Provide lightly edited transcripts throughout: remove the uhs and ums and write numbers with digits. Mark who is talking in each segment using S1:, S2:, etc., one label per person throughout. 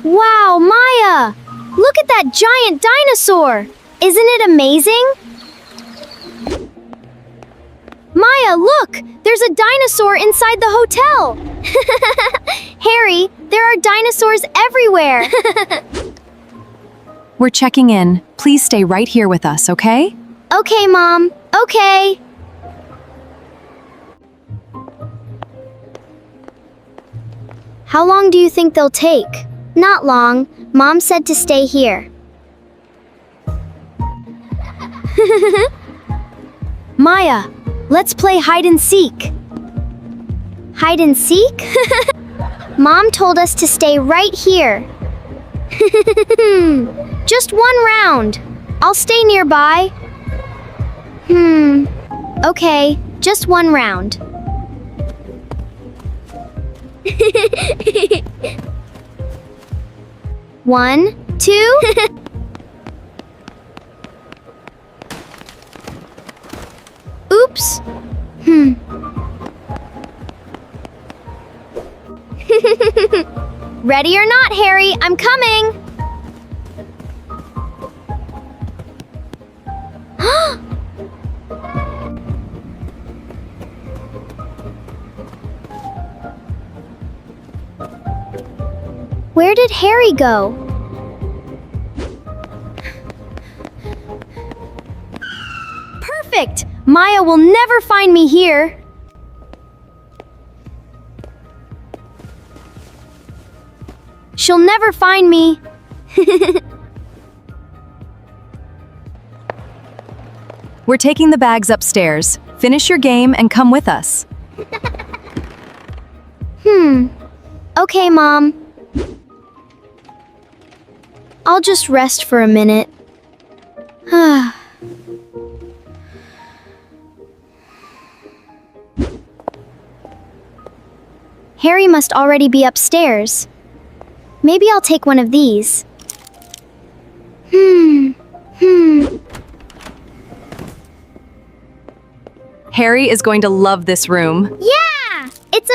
S1: Wow, Maya! Look at that giant dinosaur! Isn't it amazing? Maya, look! There's a dinosaur inside the hotel! Harry, there are dinosaurs everywhere!
S2: We're checking in. Please stay right here with us, okay?
S1: Okay, Mom. Okay. How long do you think they'll take? Not long. Mom said to stay here. Maya, let's play hide and seek. Hide and seek? Mom told us to stay right here. Just one round. I'll stay nearby. Okay, just one round. One, two. Oops. Ready or not, Harry, I'm coming. Where did Harry go? Perfect! Maya will never find me here. She'll never find me.
S2: We're taking the bags upstairs. Finish your game and come with us.
S1: Okay, Mom. I'll just rest for a minute. Harry must already be upstairs. Maybe I'll take one of these.
S2: Harry is going to love this room.
S1: Yeah! It's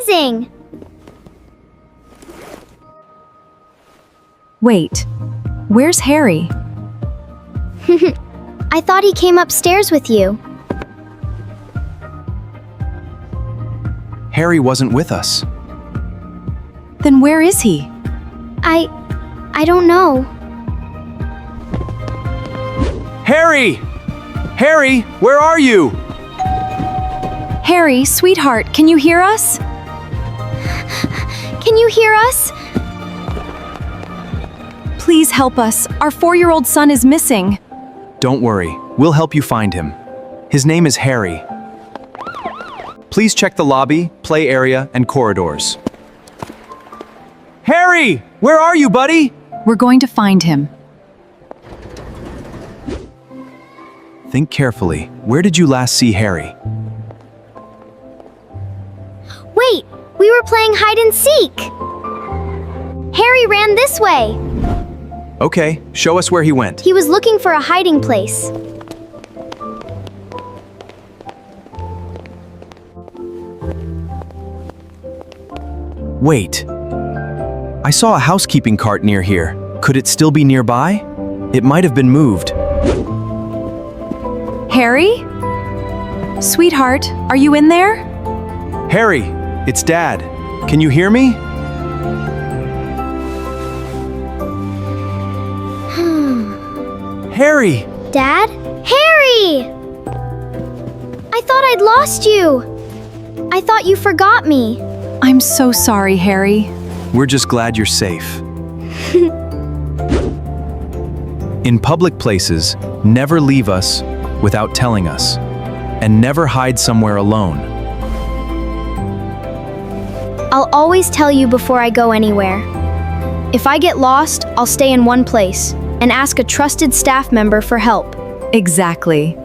S1: amazing!
S2: Wait, where's Harry?
S1: I thought he came upstairs with you.
S3: Harry wasn't with us.
S2: Then where is he?
S1: I don't know.
S3: Harry! Harry, where are you?
S2: Harry, sweetheart, can you hear us?
S1: Can you hear us?
S2: Please help us. Our 4-year-old son is missing.
S3: Don't worry, we'll help you find him. His name is Harry. Please check the lobby, play area, and corridors. Harry! Where are you, buddy?
S2: We're going to find him.
S3: Think carefully. Where did you last see Harry?
S1: Wait, we were playing hide and seek. Harry ran this way.
S3: Okay, show us where he went.
S1: He was looking for a hiding place.
S3: Wait. I saw a housekeeping cart near here. Could it still be nearby? It might have been moved.
S2: Harry? Sweetheart, are you in there?
S3: Harry, it's Dad. Can you hear me? Harry!
S1: Dad? Harry! I thought I'd lost you. I thought you forgot me.
S2: I'm so sorry, Harry.
S3: We're just glad you're safe. In public places, never leave us without telling us, and never hide somewhere alone.
S1: I'll always tell you before I go anywhere. If I get lost, I'll stay in one place and ask a trusted staff member for help.
S2: Exactly.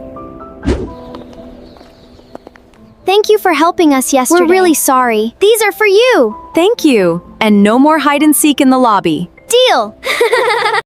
S1: Thank you for helping us yesterday. We're really sorry. These are for you.
S2: Thank you. And no more hide and seek in the lobby.
S1: Deal!